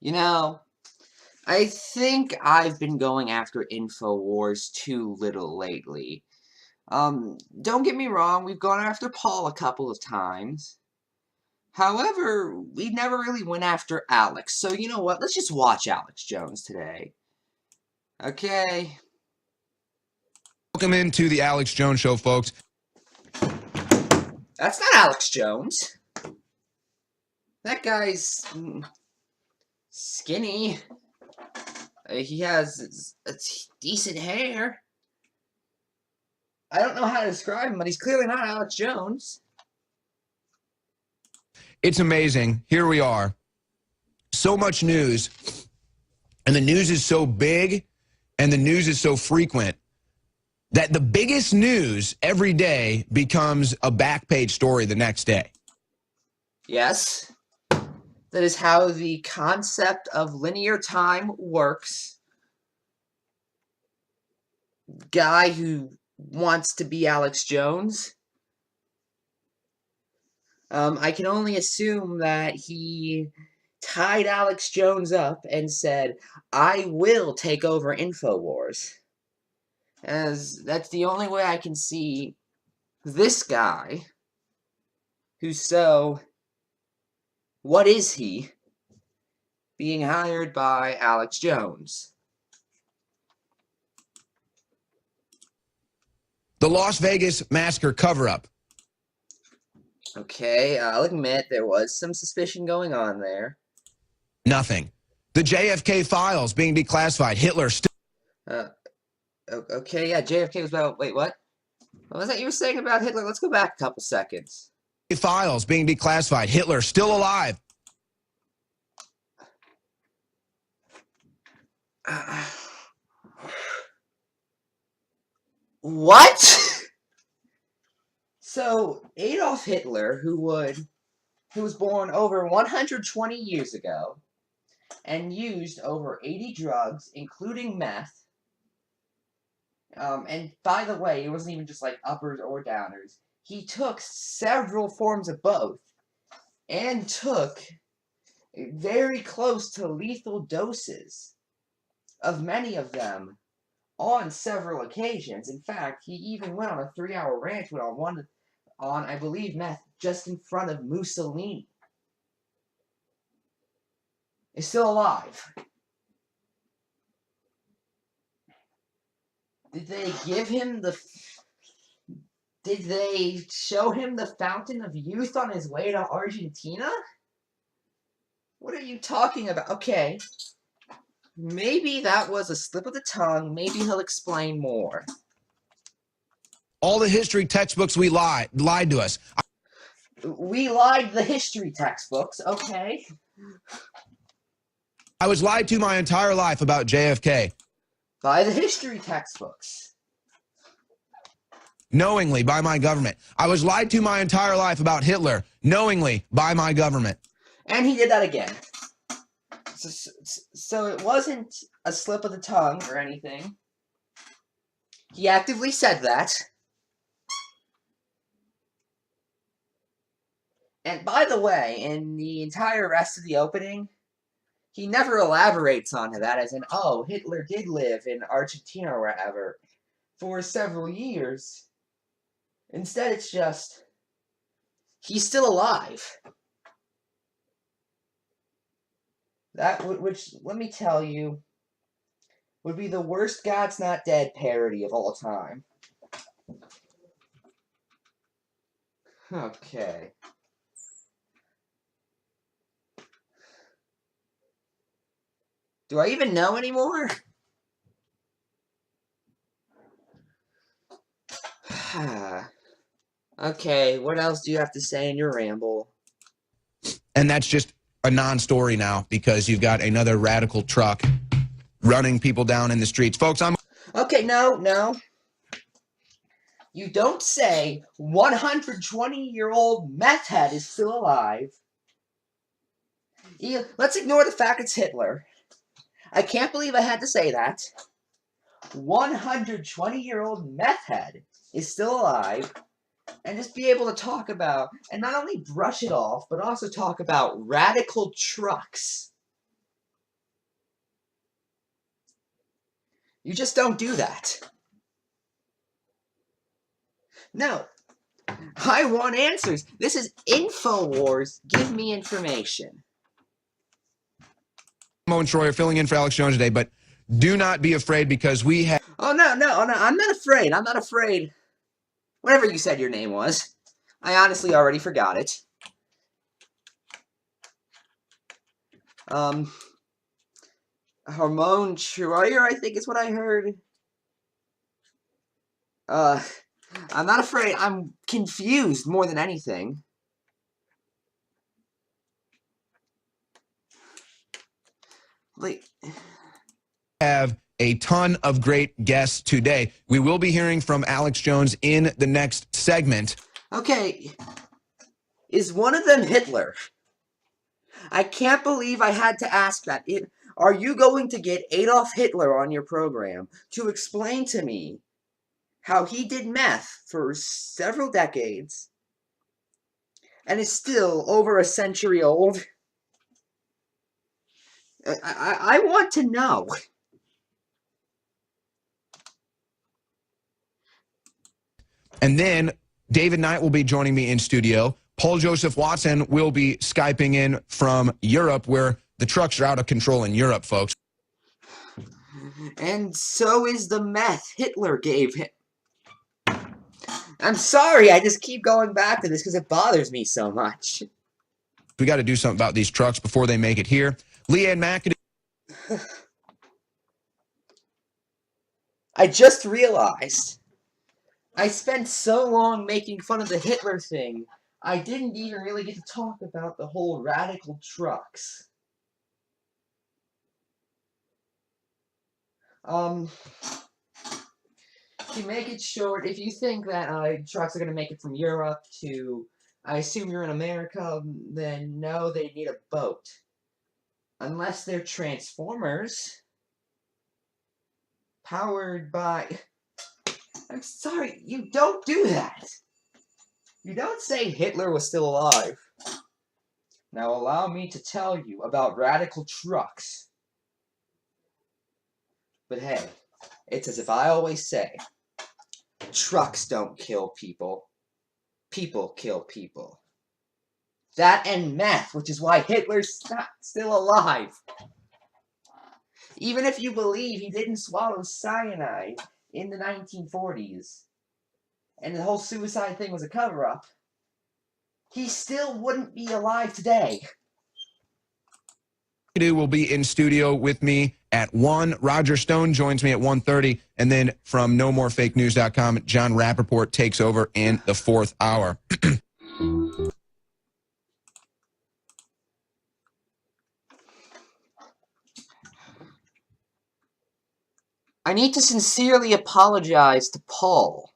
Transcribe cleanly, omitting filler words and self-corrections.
You know, I think I've been going after Infowars too little lately. Don't get me wrong, we've gone after Paul a couple of times. However, we never really went after Alex, so you know what? Let's just watch Alex Jones today. Okay. Welcome into the Alex Jones Show, folks. That's not Alex Jones. That guy's skinny. He has decent hair. I don't know how to describe him, but he's clearly not Alex Jones. It's amazing. Here we are. So much news, and the news is so big, and the news is so frequent that the biggest news every day becomes a back page story the next day. Yes. That is how the concept of linear time works. Guy who wants to be Alex Jones. I can only assume that he tied Alex Jones up and said, I will take over Infowars. As that's the only way I can see this guy, who's so, what is he, being hired by Alex Jones. The Las Vegas massacre cover-up. Okay, I'll admit there was some suspicion going on there. Nothing. The JFK files being declassified. Hitler still... Okay, yeah, JFK was about... Wait, what? What was that you were saying about Hitler? Let's go back a couple seconds. Files being declassified. Hitler still alive. What? So, Adolf Hitler, who was born over 120 years ago and used over 80 drugs, including meth. And by the way, it wasn't even just like uppers or downers. He took several forms of both and took very close to lethal doses of many of them on several occasions. In fact, he even went on a 3-hour rant on I believe, meth just in front of Mussolini. Is still alive. Did they give him the... Did they show him the fountain of youth on his way to Argentina? What are you talking about? Okay. Maybe that was a slip of the tongue. Maybe he'll explain more. All the history textbooks we lied to us. We lied the history textbooks, okay. I was lied to my entire life about JFK. By the history textbooks. Knowingly by my government. I was lied to my entire life about Hitler, knowingly by my government. And he did that again. So it wasn't a slip of the tongue or anything. He actively said that. And by the way, in the entire rest of the opening, he never elaborates on that as in, oh, Hitler did live in Argentina or wherever for several years. Instead, it's just, he's still alive. That, which, let me tell you, would be the worst God's Not Dead parody of all time. Okay. Do I even know anymore? Okay, what else do you have to say in your ramble? And that's just a non-story now because you've got another radical truck running people down in the streets. Folks, I'm... Okay, no. You don't say 120-year-old meth head is still alive. Let's ignore the fact it's Hitler. I can't believe I had to say that. 120-year-old meth head is still alive. And just be able to talk about, and not only brush it off, but also talk about radical trucks. You just don't do that. No. I want answers. This is Infowars. Give me information. Mo and Troy are filling in for Alex Jones today, but do not be afraid because we have... Oh, no. I'm not afraid. I'm not afraid. Whatever you said your name was. I honestly already forgot it. Hormone Troyer, I think is what I heard. I'm not afraid. I'm confused more than anything. Like, have a ton of great guests today. We will be hearing from Alex Jones in the next segment. okay. Is one of them Hitler? I can't believe I had to ask that. Are you going to get Adolf Hitler on your program to explain to me how he did meth for several decades and is still over a century old? I want to know. And then David Knight will be joining me in studio. Paul Joseph Watson will be Skyping in from Europe, where the trucks are out of control in Europe, folks. And so is the meth Hitler gave him. I'm sorry, I just keep going back to this because it bothers me so much. We got to do something about these trucks before they make it here. Leanne McAdoo. I just realized I spent so long making fun of the Hitler thing, I didn't even really get to talk about the whole radical trucks. To make it short, if you think that trucks are going to make it from Europe to, I assume you're in America, then no, they need a boat. Unless they're Transformers. Powered by... I'm sorry, you don't do that. You don't say Hitler was still alive. Now allow me to tell you about radical trucks. But hey, it's as if I always say, trucks don't kill people. People kill people. That and meth, which is why Hitler's not still alive. Even if you believe he didn't swallow cyanide in the 1940s, and the whole suicide thing was a cover-up, he still wouldn't be alive today. Will be in studio with me at 1. Roger Stone joins me at 1:30. And then from NoMoreFakeNews.com, John Rappaport takes over in the 4th hour. I need to sincerely apologize to Paul.